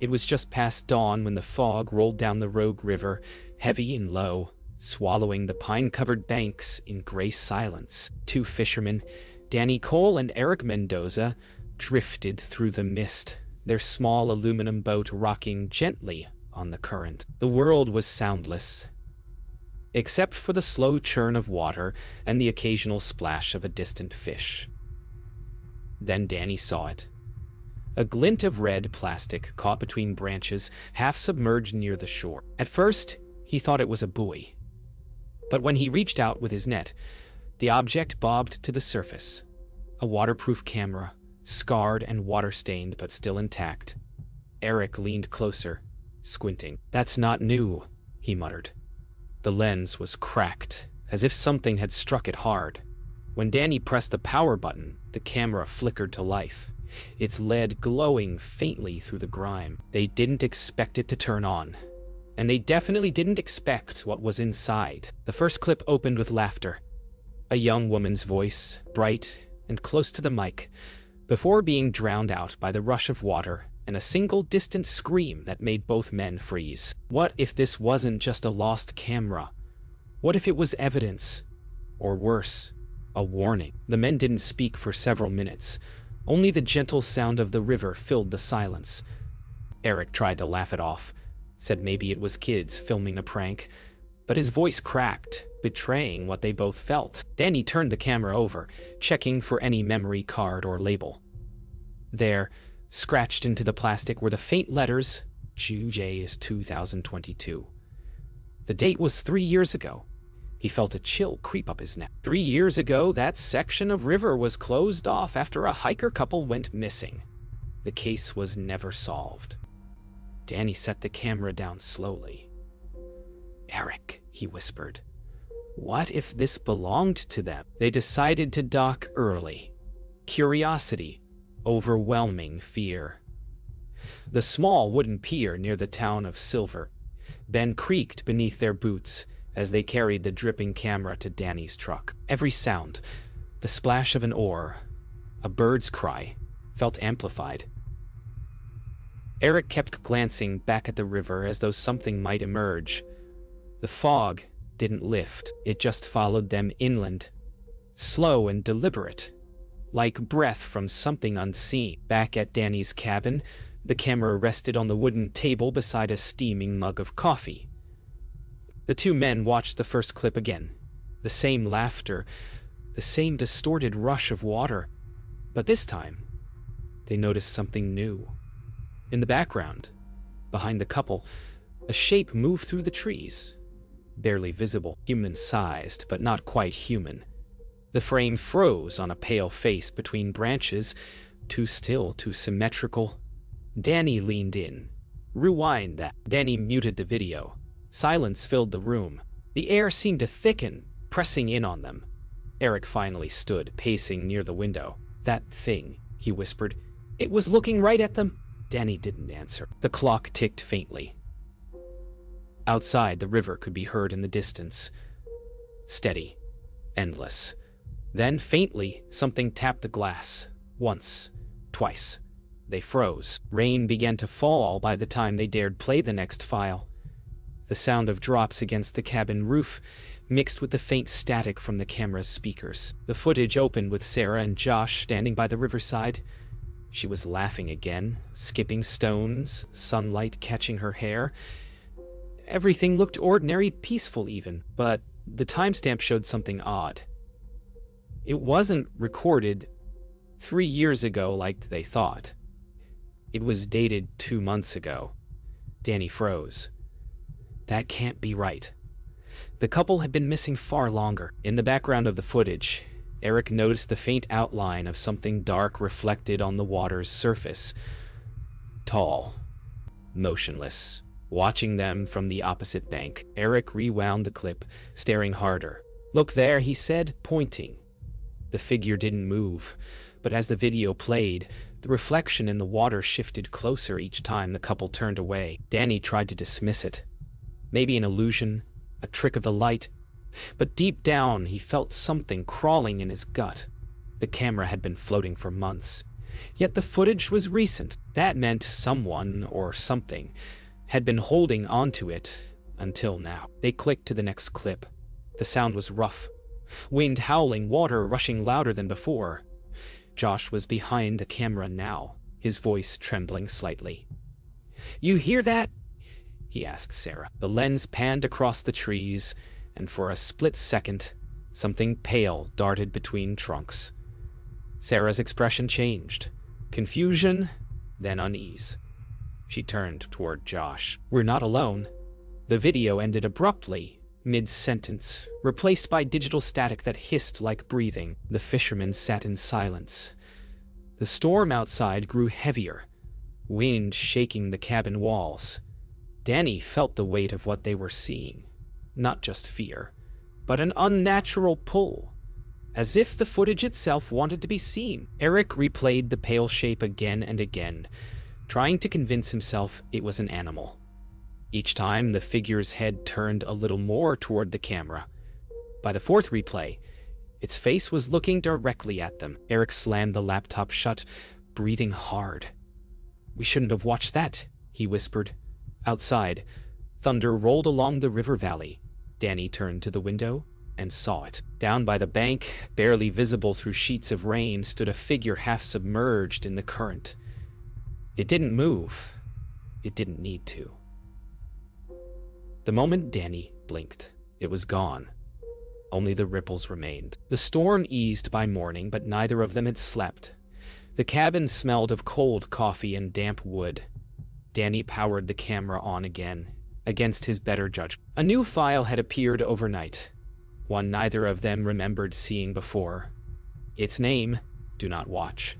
It was just past dawn when the fog rolled down the Rogue River, heavy and low, swallowing the pine-covered banks in gray silence. Two fishermen, Danny Cole and Eric Mendoza, drifted through the mist, their small aluminum boat rocking gently on the current. The world was soundless, except for the slow churn of water and the occasional splash of a distant fish. Then Danny saw it. A glint of red plastic caught between branches, half submerged near the shore. At first, he thought it was a buoy. But when he reached out with his net, the object bobbed to the surface. A waterproof camera, scarred and water-stained but still intact. Eric leaned closer, squinting. "That's not new," he muttered. The lens was cracked, as if something had struck it hard. When Danny pressed the power button, the camera flickered to life, its lead glowing faintly through the grime. They didn't expect it to turn on, and they definitely didn't expect what was inside. The first clip opened with laughter, a young woman's voice, bright and close to the mic, before being drowned out by the rush of water and a single distant scream that made both men freeze. What if this wasn't just a lost camera? What if it was evidence? Or worse, a warning? The men didn't speak for several minutes. Only the gentle sound of the river filled the silence. Eric tried to laugh it off, said maybe it was kids filming a prank, but his voice cracked, betraying what they both felt. Danny turned the camera over, checking for any memory card or label. There, scratched into the plastic, were the faint letters, "J is 2022. The date was 3 years ago. He felt a chill creep up his neck. 3 years ago, that section of river was closed off after a hiker couple went missing. The case was never solved. Danny set the camera down slowly. "Eric," he whispered, "what if this belonged to them?" They decided to dock early. Curiosity, overwhelming fear. The small wooden pier near the town of Silver Ben creaked beneath their boots as they carried the dripping camera to Danny's truck. Every sound, the splash of an oar, a bird's cry, felt amplified. Eric kept glancing back at the river as though something might emerge. The fog didn't lift, it just followed them inland, slow and deliberate, like breath from something unseen. Back at Danny's cabin, the camera rested on the wooden table beside a steaming mug of coffee. The two men watched the first clip again. The same laughter, the same distorted rush of water. But this time, they noticed something new. In the background, behind the couple, a shape moved through the trees. Barely visible, human-sized, but not quite human. The frame froze on a pale face between branches, too still, too symmetrical. Danny leaned in. "Rewind that." Danny muted the video. Silence filled the room. The air seemed to thicken, pressing in on them. Eric finally stood, pacing near the window. "That thing," he whispered. "It was looking right at them." Danny didn't answer. The clock ticked faintly. Outside, the river could be heard in the distance. Steady. Endless. Then, faintly, something tapped the glass. Once. Twice. They froze. Rain began to fall by the time they dared play the next file. The sound of drops against the cabin roof mixed with the faint static from the camera's speakers. The footage opened with Sarah and Josh standing by the riverside. She was laughing again, skipping stones, sunlight catching her hair. Everything looked ordinary, peaceful even, but the timestamp showed something odd. It wasn't recorded 3 years ago like they thought. It was dated 2 months ago. Danny froze. That can't be right. The couple had been missing far longer. In the background of the footage, Eric noticed the faint outline of something dark reflected on the water's surface. Tall, motionless, watching them from the opposite bank. Eric rewound the clip, staring harder. "Look there," he said, pointing. The figure didn't move, but as the video played, the reflection in the water shifted closer each time the couple turned away. Danny tried to dismiss it. Maybe an illusion, a trick of the light. But deep down, he felt something crawling in his gut. The camera had been floating for months. Yet the footage was recent. That meant someone or something had been holding onto it until now. They clicked to the next clip. The sound was rough. Wind howling, water rushing louder than before. Josh was behind the camera now, his voice trembling slightly. "You hear that?" he asked Sarah. The lens panned across the trees, and for a split second, something pale darted between trunks. Sarah's expression changed. Confusion, then unease. She turned toward Josh. "We're not alone." The video ended abruptly, mid-sentence, replaced by digital static that hissed like breathing. The fishermen sat in silence. The storm outside grew heavier, wind shaking the cabin walls. Danny felt the weight of what they were seeing. Not just fear, but an unnatural pull, as if the footage itself wanted to be seen. Eric replayed the pale shape again and again, trying to convince himself it was an animal. Each time, the figure's head turned a little more toward the camera. By the fourth replay, its face was looking directly at them. Eric slammed the laptop shut, breathing hard. "We shouldn't have watched that," he whispered. Outside, thunder rolled along the river valley. Danny turned to the window and saw it. Down by the bank, barely visible through sheets of rain, stood a figure half submerged in the current. It didn't move. It didn't need to. The moment Danny blinked, it was gone. Only the ripples remained. The storm eased by morning, but neither of them had slept. The cabin smelled of cold coffee and damp wood. Danny powered the camera on again, against his better judgment. A new file had appeared overnight, one neither of them remembered seeing before. Its name, "Do Not Watch."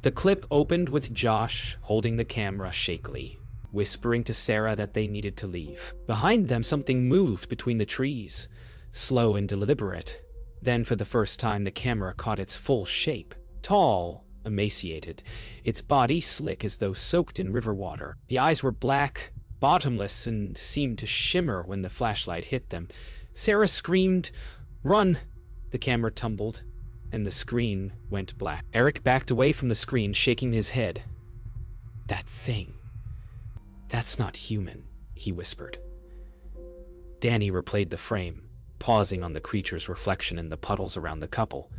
The clip opened with Josh holding the camera shakily, whispering to Sarah that they needed to leave. Behind them, something moved between the trees, slow and deliberate. Then, for the first time, the camera caught its full shape. Tall, emaciated, its body slick as though soaked in river water. The eyes were black, bottomless, and seemed to shimmer when the flashlight hit them. Sarah screamed, "Run!" The camera tumbled, and the screen went black. Eric backed away from the screen, shaking his head. "That thing. That's not human," he whispered. Danny replayed the frame, pausing on the creature's reflection in the puddles around the couple.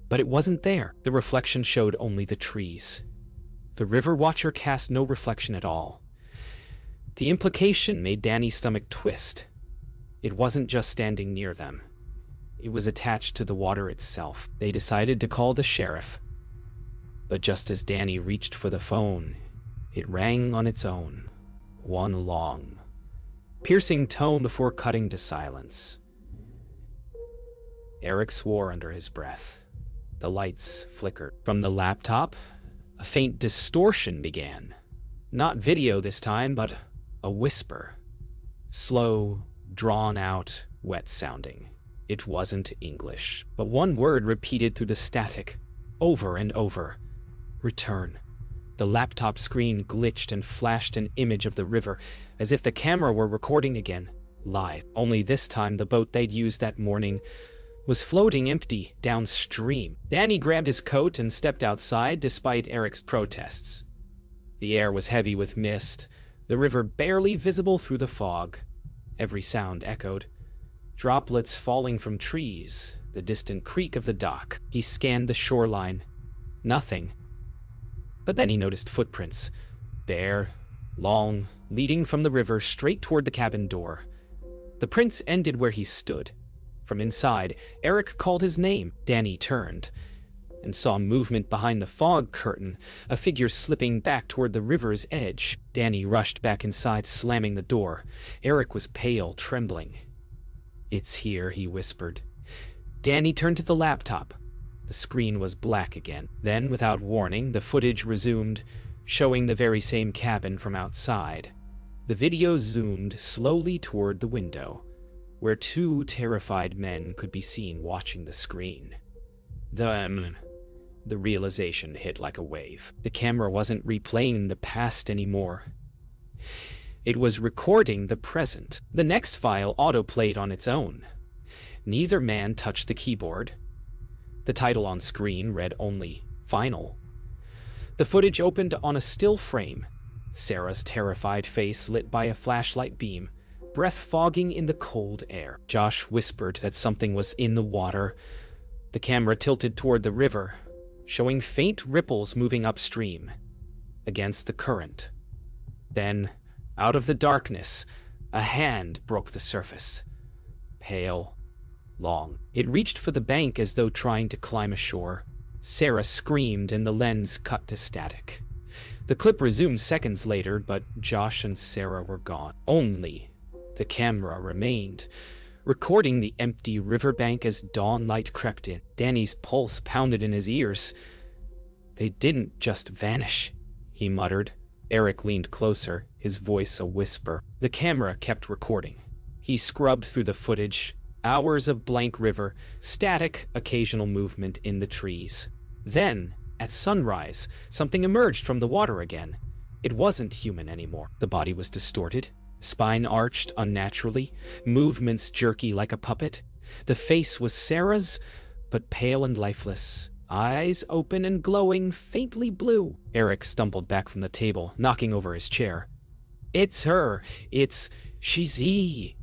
But it wasn't there. The reflection showed only the trees. The river watcher cast no reflection at all. The implication made Danny's stomach twist. It wasn't just standing near them. It was attached to the water itself. They decided to call the sheriff. But just as Danny reached for the phone, it rang on its own. One long, piercing tone before cutting to silence. Eric swore under his breath. The lights flickered. From the laptop, a faint distortion began. Not video this time, but a whisper. Slow, drawn out, wet sounding. It wasn't English, but one word repeated through the static, over and over. "Return." The laptop screen glitched and flashed an image of the river, as if the camera were recording again, live. Only this time the boat they'd used that morning was floating empty downstream. Danny grabbed his coat and stepped outside despite Eric's protests. The air was heavy with mist, the river barely visible through the fog. Every sound echoed. Droplets falling from trees, the distant creak of the dock. He scanned the shoreline. Nothing. But then he noticed footprints. Bare, long, leading from the river straight toward the cabin door. The prints ended where he stood. From inside, Eric called his name. Danny turned and saw movement behind the fog curtain, a figure slipping back toward the river's edge. Danny rushed back inside, slamming the door. Eric was pale, trembling. "It's here," he whispered. Danny turned to the laptop. The screen was black again. Then, without warning, the footage resumed, showing the very same cabin from outside. The video zoomed slowly toward the window, where two terrified men could be seen watching the screen. The realization hit like a wave. The camera wasn't replaying the past anymore. It was recording the present. The next file autoplayed on its own. Neither man touched the keyboard. The title on screen read only "Final." The footage opened on a still frame, Sarah's terrified face lit by a flashlight beam, breath fogging in the cold air. Josh whispered that something was in the water. The camera tilted toward the river, showing faint ripples moving upstream, against the current. Then, out of the darkness, a hand broke the surface. Pale, long. It reached for the bank as though trying to climb ashore. Sarah screamed and the lens cut to static. The clip resumed seconds later, but Josh and Sarah were gone. Only the camera remained, recording the empty riverbank as dawn light crept in. Danny's pulse pounded in his ears. They didn't just vanish, he muttered. Eric leaned closer, his voice a whisper. The camera kept recording. He scrubbed through the footage, hours of blank river, static, occasional movement in the trees. Then, at sunrise, something emerged from the water again. It wasn't human anymore. The body was distorted, spine arched unnaturally, movements jerky like a puppet. The face was Sarah's, but pale and lifeless, eyes open and glowing faintly blue. Eric stumbled back from the table, knocking over his chair. "It's her! She's E!"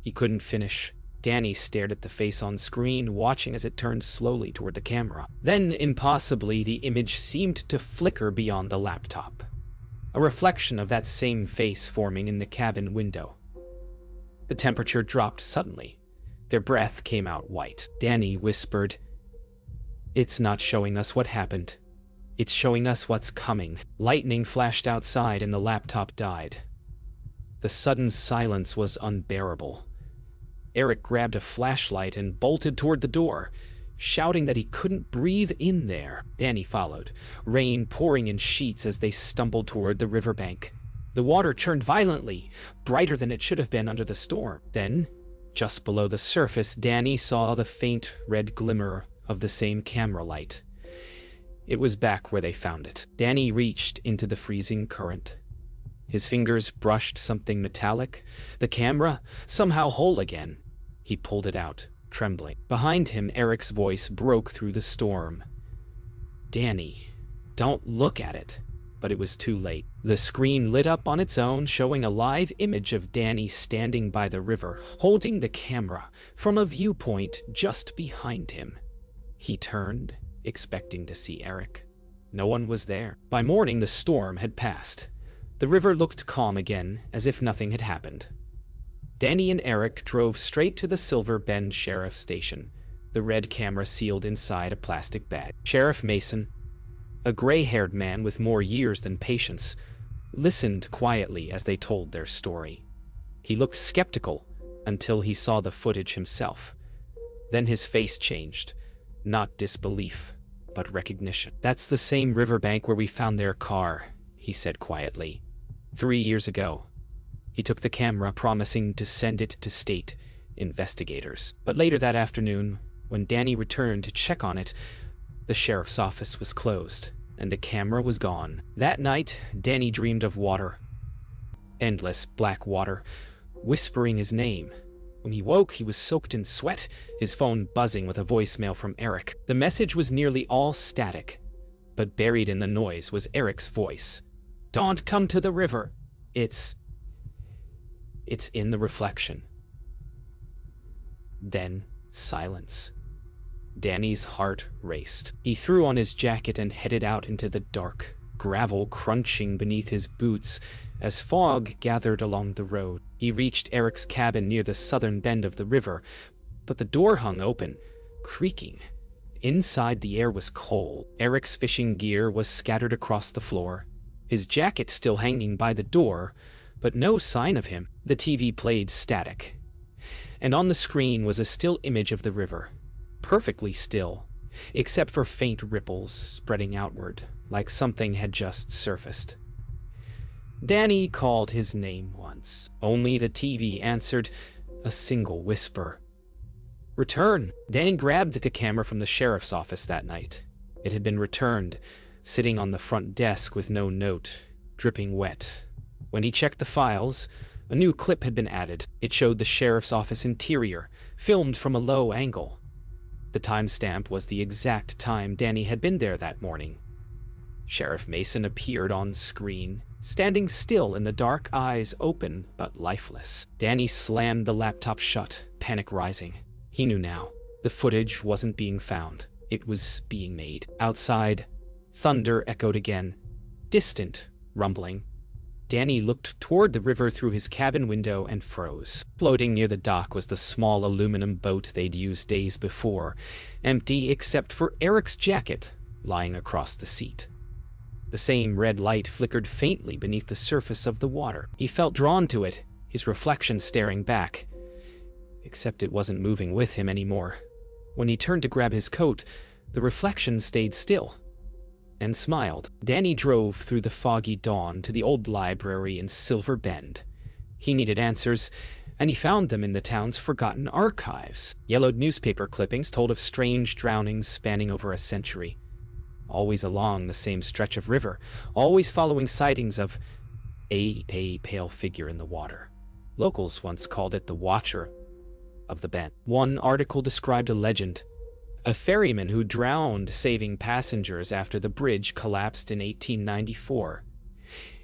He couldn't finish. Danny stared at the face on screen, watching as it turned slowly toward the camera. Then, impossibly, the image seemed to flicker beyond the laptop. A reflection of that same face forming in the cabin window. The temperature dropped suddenly. Their breath came out white. Danny whispered, "It's not showing us what happened. It's showing us what's coming." Lightning flashed outside and the laptop died. The sudden silence was unbearable. Eric grabbed a flashlight and bolted toward the door, shouting that he couldn't breathe in there. Danny followed, rain pouring in sheets as they stumbled toward the riverbank. The water churned violently, brighter than it should have been under the storm. Then, just below the surface, Danny saw the faint red glimmer of the same camera light. It was back where they found it. Danny reached into the freezing current. His fingers brushed something metallic, the camera, somehow whole again. He pulled it out, trembling. Behind him, Eric's voice broke through the storm. "Danny, don't look at it." But it was too late. The screen lit up on its own, showing a live image of Danny standing by the river, holding the camera from a viewpoint just behind him. He turned, expecting to see Eric. No one was there. By morning, the storm had passed. The river looked calm again, as if nothing had happened. Danny and Eric drove straight to the Silver Bend Sheriff's Station, the red camera sealed inside a plastic bag. Sheriff Mason, a gray-haired man with more years than patience, listened quietly as they told their story. He looked skeptical until he saw the footage himself. Then his face changed, not disbelief, but recognition. "That's the same riverbank where we found their car," he said quietly. 3 years ago. He took the camera, promising to send it to state investigators. But later that afternoon, when Danny returned to check on it, the sheriff's office was closed, and the camera was gone. That night, Danny dreamed of water. Endless black water, whispering his name. When he woke, he was soaked in sweat, his phone buzzing with a voicemail from Eric. The message was nearly all static, but buried in the noise was Eric's voice. "Don't come to the river. It's in the reflection." Then, silence. Danny's heart raced. He threw on his jacket and headed out into the dark, gravel crunching beneath his boots as fog gathered along the road. He reached Eric's cabin near the southern bend of the river, but the door hung open, creaking. Inside, the air was cold. Eric's fishing gear was scattered across the floor, his jacket still hanging by the door, but no sign of him. The TV played static, and on the screen was a still image of the river, perfectly still, except for faint ripples spreading outward, like something had just surfaced. Danny called his name once. Only the TV answered, a single whisper. "Return!" Danny grabbed the camera from the sheriff's office that night. It had been returned, sitting on the front desk with no note, dripping wet. When he checked the files, a new clip had been added. It showed the sheriff's office interior, filmed from a low angle. The timestamp was the exact time Danny had been there that morning. Sheriff Mason appeared on screen, standing still in the dark, eyes open but lifeless. Danny slammed the laptop shut, panic rising. He knew now. The footage wasn't being found. It was being made. Outside, thunder echoed again. Distant, rumbling. Danny looked toward the river through his cabin window and froze. Floating near the dock was the small aluminum boat they'd used days before, empty except for Eric's jacket lying across the seat. The same red light flickered faintly beneath the surface of the water. He felt drawn to it, his reflection staring back. Except it wasn't moving with him anymore. When he turned to grab his coat, the reflection stayed still and smiled. Danny drove through the foggy dawn to the old library in Silver Bend. He needed answers, and he found them in the town's forgotten archives. Yellowed newspaper clippings told of strange drownings spanning over a century. Always along the same stretch of river, always following sightings of a pale figure in the water. Locals once called it the Watcher of the Bend. One article described a legend. A ferryman who drowned saving passengers after the bridge collapsed in 1894.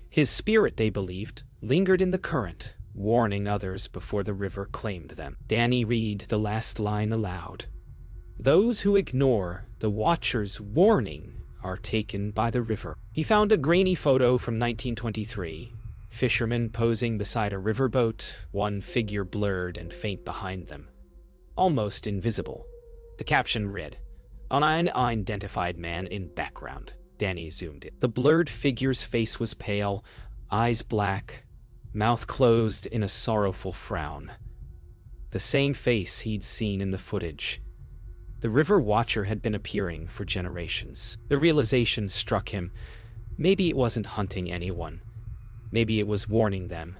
His spirit, they believed, lingered in the current, warning others before the river claimed them. Danny read the last line aloud. Those who ignore the Watcher's warning are taken by the river. He found a grainy photo from 1923. Fishermen posing beside a riverboat, one figure blurred and faint behind them. Almost invisible. The caption read, "An unidentified man in background." Danny zoomed in. The blurred figure's face was pale, eyes black, mouth closed in a sorrowful frown. The same face he'd seen in the footage. The River Watcher had been appearing for generations. The realization struck him. Maybe it wasn't hunting anyone. Maybe it was warning them.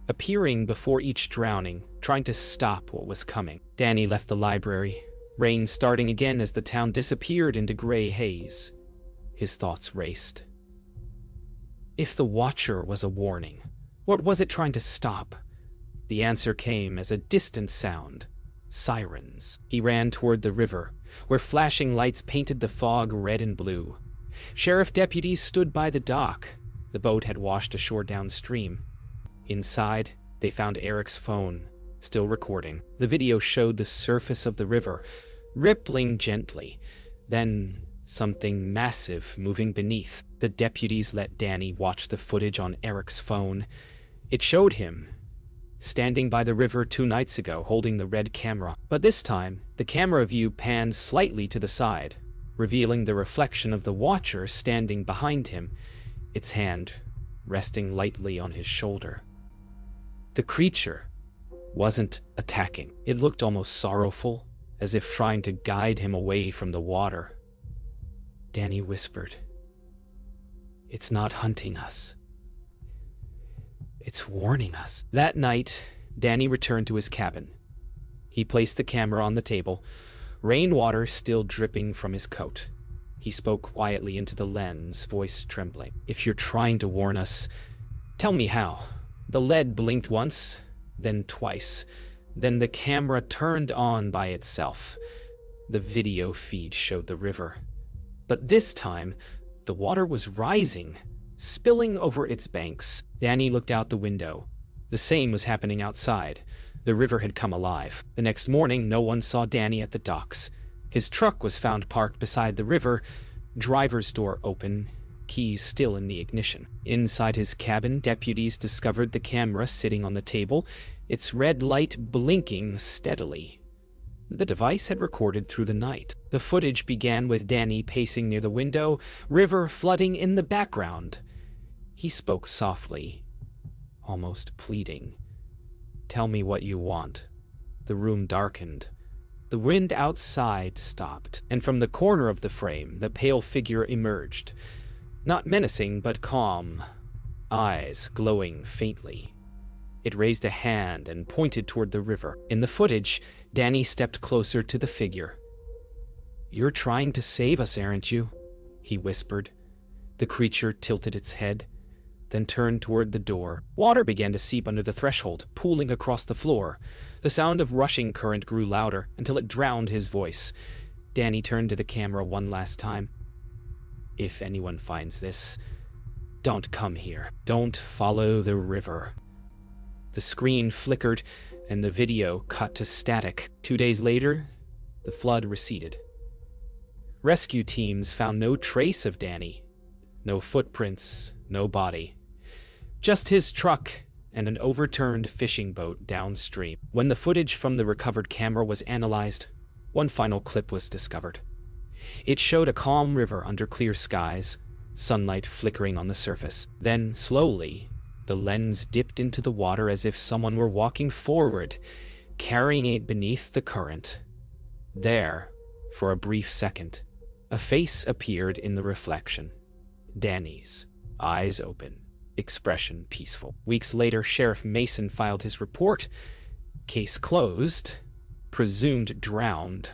Appearing before each drowning, trying to stop what was coming. Danny left the library, rain starting again as the town disappeared into gray haze. His thoughts raced. If the Watcher was a warning, what was it trying to stop? The answer came as a distant sound. Sirens. He ran toward the river, where flashing lights painted the fog red and blue. Sheriff deputies stood by the dock. The boat had washed ashore downstream. Inside, they found Eric's phone, still recording. The video showed the surface of the river, rippling gently, then something massive moving beneath. The deputies let Danny watch the footage on Eric's phone. It showed him standing by the river 2 nights ago, holding the red camera. But this time, the camera view panned slightly to the side, revealing the reflection of the Watcher standing behind him, its hand resting lightly on his shoulder. The creature wasn't attacking. It looked almost sorrowful, as if trying to guide him away from the water. Danny whispered, "It's not hunting us. It's warning us." That night, Danny returned to his cabin. He placed the camera on the table, rainwater still dripping from his coat. He spoke quietly into the lens, voice trembling. "If you're trying to warn us, tell me how." The LED blinked once, then twice. Then the camera turned on by itself. The video feed showed the river. But this time, the water was rising, spilling over its banks. Danny looked out the window. The same was happening outside. The river had come alive. The next morning, no one saw Danny at the docks. His truck was found parked beside the river, driver's door open, keys still in the ignition. Inside his cabin, deputies discovered the camera sitting on the table, its red light blinking steadily. The device had recorded through the night. The footage began with Danny pacing near the window, river flooding in the background. He spoke softly, almost pleading. "Tell me what you want." The room darkened. The wind outside stopped, and from the corner of the frame, the pale figure emerged. Not menacing, but calm, eyes glowing faintly. It raised a hand and pointed toward the river. In the footage, Danny stepped closer to the figure. "You're trying to save us, aren't you?" he whispered. The creature tilted its head, then turned toward the door. Water began to seep under the threshold, pooling across the floor. The sound of rushing current grew louder until it drowned his voice. Danny turned to the camera one last time. If anyone finds this, don't come here. Don't follow the river. The screen flickered, and the video cut to static. 2 days later, the flood receded. Rescue teams found no trace of Danny. No footprints, no body. Just his truck and an overturned fishing boat downstream. When the footage from the recovered camera was analyzed, one final clip was discovered. It showed a calm river under clear skies, sunlight flickering on the surface. Then, slowly, the lens dipped into the water as if someone were walking forward, carrying it beneath the current. There, for a brief second, a face appeared in the reflection. Danny's, eyes open, expression peaceful. Weeks later, Sheriff Mason filed his report. Case closed, presumed drowned.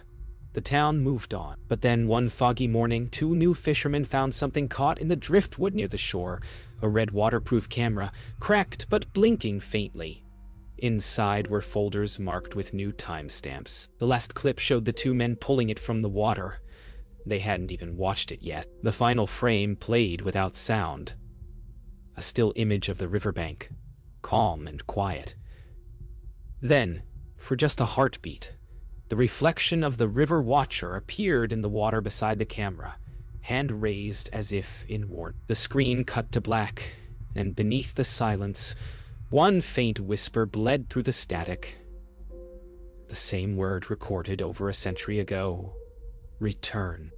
The town moved on. But then one foggy morning, 2 new fishermen found something caught in the driftwood near the shore. A red waterproof camera, cracked but blinking faintly. Inside were folders marked with new timestamps. The last clip showed the 2 men pulling it from the water. They hadn't even watched it yet. The final frame played without sound. A still image of the riverbank, calm and quiet. Then, for just a heartbeat, the reflection of the river watcher appeared in the water beside the camera, hand raised as if in warning. The screen cut to black, and beneath the silence, one faint whisper bled through the static. The same word recorded over a century ago. Return.